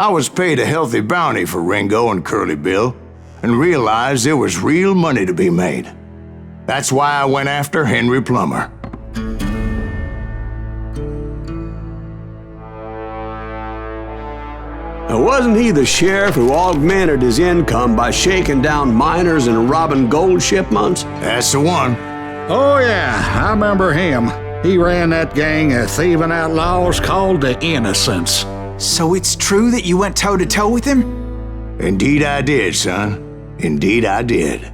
I was paid a healthy bounty for Ringo and Curly Bill, and realized there was real money to be made. That's why I went after Henry Plummer. Now, wasn't he the sheriff who augmented his income by shaking down miners and robbing gold shipments? That's the one. Oh yeah, I remember him. He ran that gang of thieving outlaws called the Innocents. So it's true that you went toe-to-toe with him? Indeed I did, son. Indeed I did.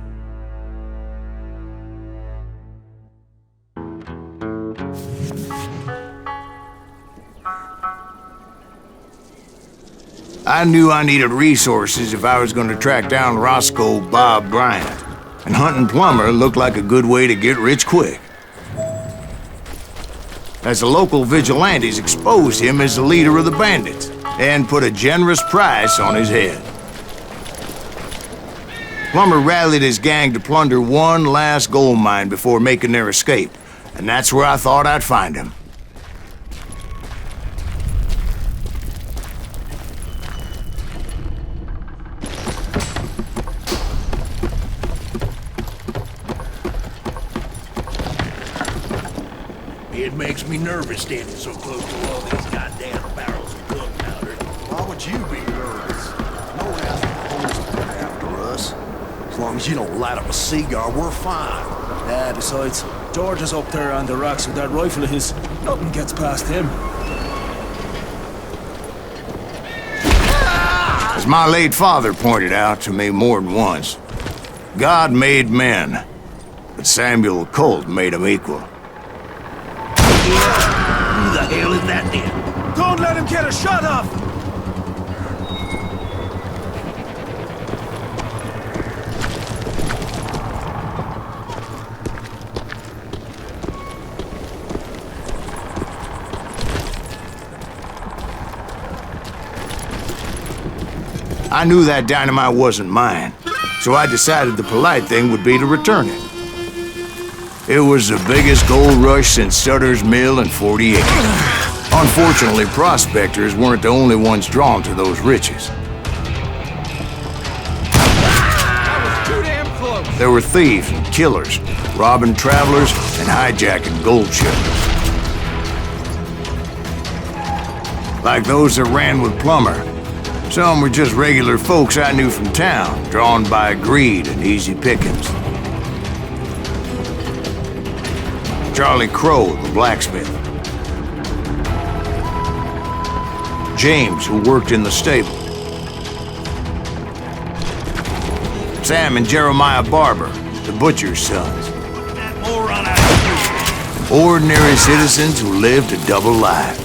I knew I needed resources if I was going to track down Roscoe Bob Bryant, and hunting Plummer looked like a good way to get rich quick. As the local vigilantes exposed him as the leader of the bandits, and put a generous price on his head. Plummer rallied his gang to plunder one last gold mine before making their escape, and that's where I thought I'd find him. It makes me nervous standing so close to all these goddamn barrels of gunpowder. Why would you be nervous? No one has the supposed to come after us. As long as you don't light up a cigar, we're fine. Yeah, besides, George is up there on the rocks with that rifle of his. Nothing gets past him. As my late father pointed out to me more than once, God made men, but Samuel Colt made them equal. Who the hell is that then? Don't let him get a shot off! I knew that dynamite wasn't mine, so I decided the polite thing would be to return it. It was the biggest gold rush since Sutter's Mill in 48. Unfortunately, prospectors weren't the only ones drawn to those riches. That was too damn close. There were thieves and killers, robbing travelers and hijacking gold shipments. Like those that ran with Plummer. Some were just regular folks I knew from town, drawn by greed and easy pickings. Charlie Crow, the blacksmith. James, who worked in the stable. Sam and Jeremiah Barber, the butcher's sons. Put that moron out of here. Ordinary citizens who lived a double life.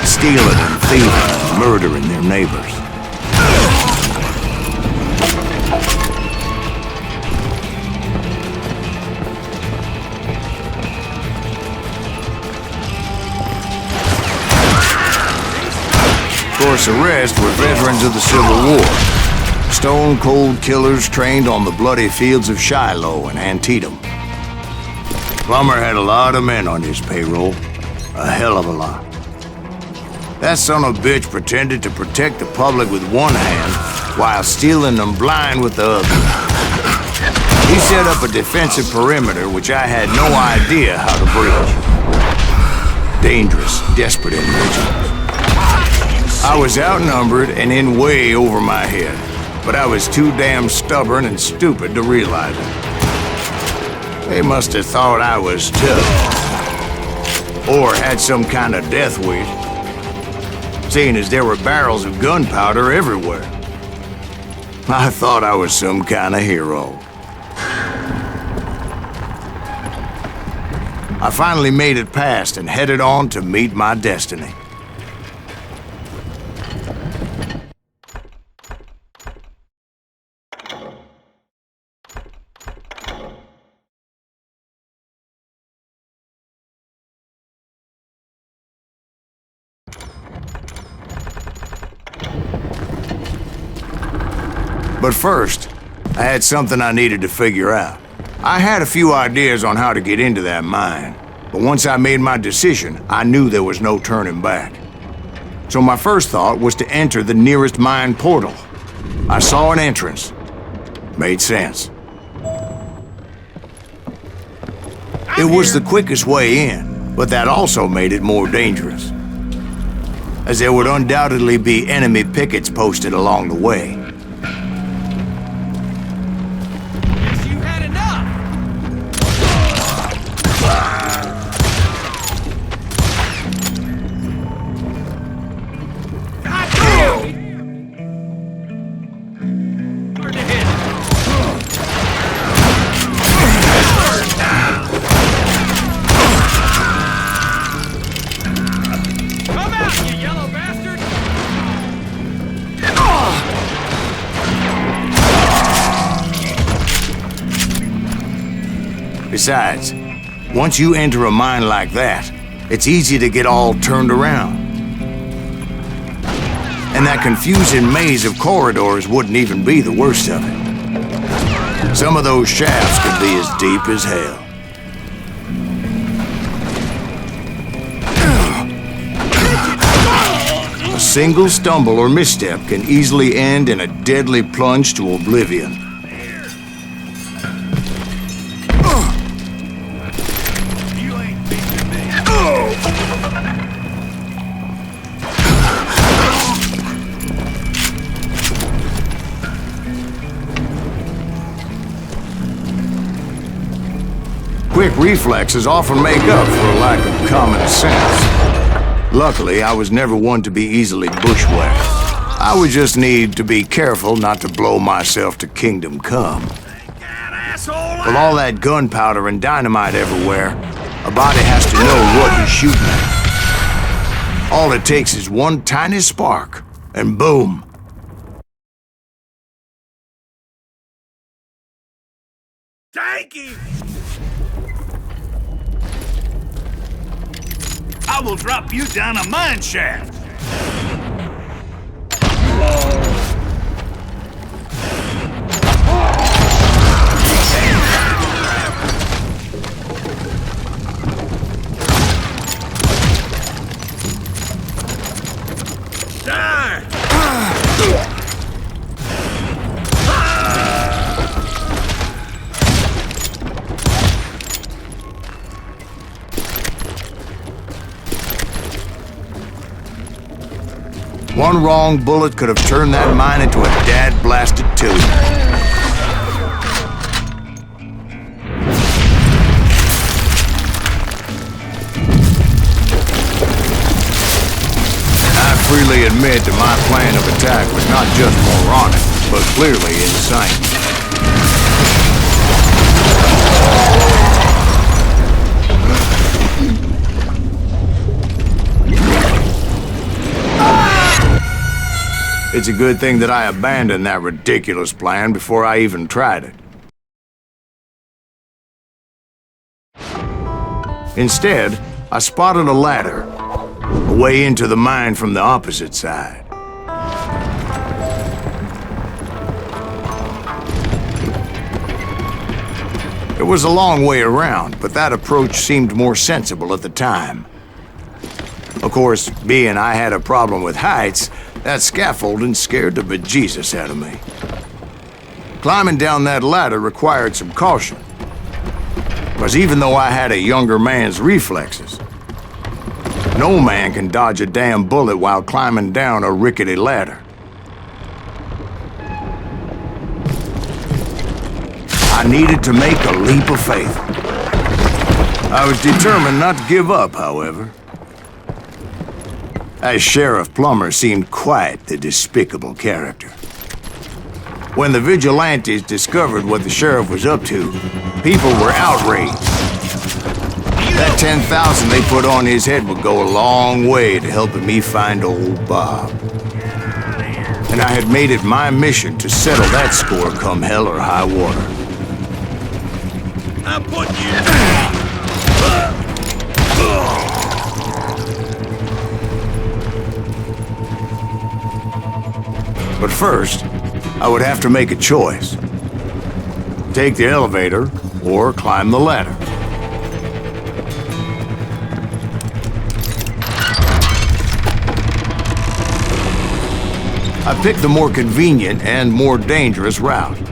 Stealing and thieving and murdering their neighbors. Of course, the rest were veterans of the Civil War. Stone-cold killers trained on the bloody fields of Shiloh and Antietam. Plummer had a lot of men on his payroll. A hell of a lot. That son of a bitch pretended to protect the public with one hand while stealing them blind with the other. He set up a defensive perimeter which I had no idea how to breach. Dangerous, desperate individuals. I was outnumbered and in way over my head, but I was too damn stubborn and stupid to realize it. They must have thought I was tough. Or had some kind of death wish, seeing as there were barrels of gunpowder everywhere. I thought I was some kind of hero. I finally made it past and headed on to meet my destiny. But first, I had something I needed to figure out. I had a few ideas on how to get into that mine, but once I made my decision, I knew there was no turning back. So my first thought was to enter the nearest mine portal. I saw an entrance. Made sense. It was the quickest way in, but that also made it more dangerous, as there would undoubtedly be enemy pickets posted along the way. Guess you had enough. God damn! Hard to hit. Come out, you yellow bastard! Besides, once you enter a mine like that, it's easy to get all turned around. And that confusing maze of corridors wouldn't even be the worst of it. Some of those shafts could be as deep as hell. A single stumble or misstep can easily end in a deadly plunge to oblivion. Quick reflexes often make up for a lack of common sense. Luckily, I was never one to be easily bushwhacked. I would just need to be careful not to blow myself to kingdom come. With all that gunpowder and dynamite everywhere, a body has to know what he's shooting at. All it takes is one tiny spark, and boom. Thank you! I will drop you down a mine shaft. One wrong bullet could have turned that mine into a dad-blasted tube. I freely admit that my plan of attack was not just moronic, but clearly insane. It's a good thing that I abandoned that ridiculous plan before I even tried it. Instead, I spotted a ladder, a way into the mine from the opposite side. It was a long way around, but that approach seemed more sensible at the time. Of course, being I had a problem with heights, that scaffolding scared the bejesus out of me. Climbing down that ladder required some caution, because even though I had a younger man's reflexes, no man can dodge a damn bullet while climbing down a rickety ladder. I needed to make a leap of faith. I was determined not to give up, however. As Sheriff Plummer seemed quite the despicable character. When the vigilantes discovered what the sheriff was up to, people were outraged. That 10,000 they put on his head would go a long way to helping me find old Bob. And I had made it my mission to settle that score come hell or high water. I'm putting you down! But first, I would have to make a choice. Take the elevator or climb the ladder. I picked the more convenient and more dangerous route. You'll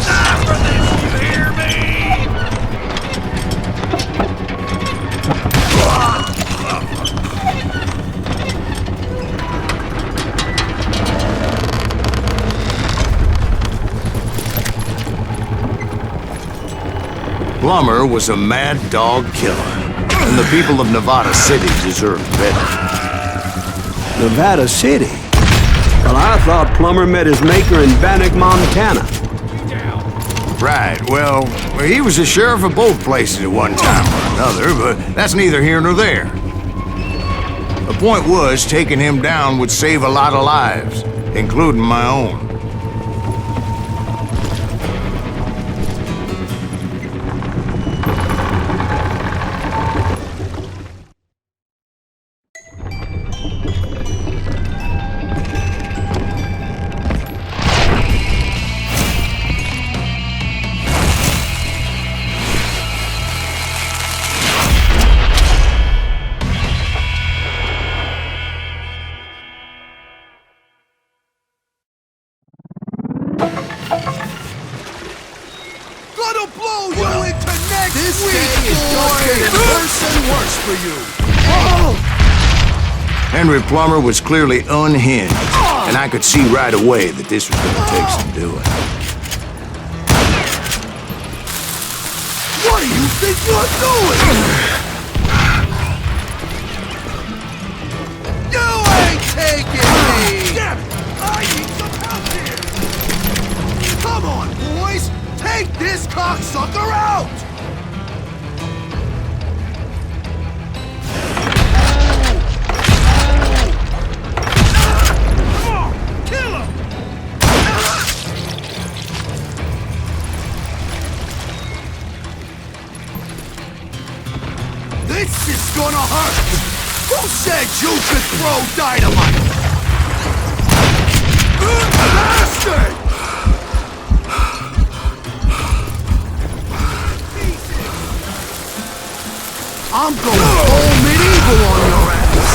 die for this, you hear me? Plummer was a mad dog killer, and the people of Nevada City deserved better. Nevada City? Well, I thought Plummer met his maker in Bannock, Montana. Right, well, he was the sheriff of both places at one time or another, but that's neither here nor there. The point was, taking him down would save a lot of lives, including my own. Gonna blow you into next this week, day is just getting worse and worse for you. Henry Plummer was clearly unhinged, and I could see right away that this was gonna take some doing. What do you think you're doing? You ain't taking me! Damn it! I need some help here! Come on, boys! Take this cocksucker out! Come on! Kill him! This is gonna hurt! Who said you could throw dynamite? Bastard! I'm going full medieval on your ass!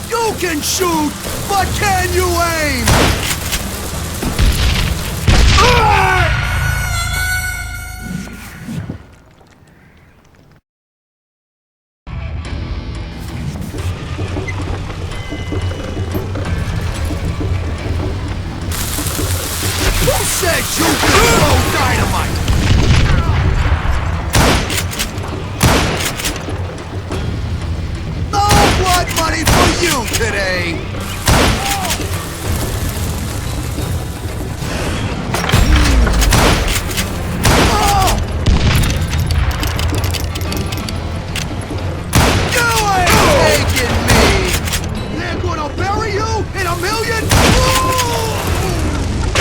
You can shoot, but can you aim? Who said you could throw dynamite? No blood money for you today! You ain't taking me! They're gonna bury you in a million?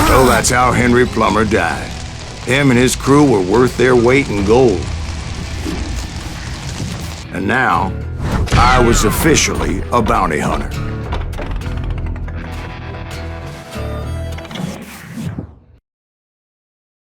So that's how Henry Plummer died. Him and his crew were worth their weight in gold. And now, I was officially a bounty hunter.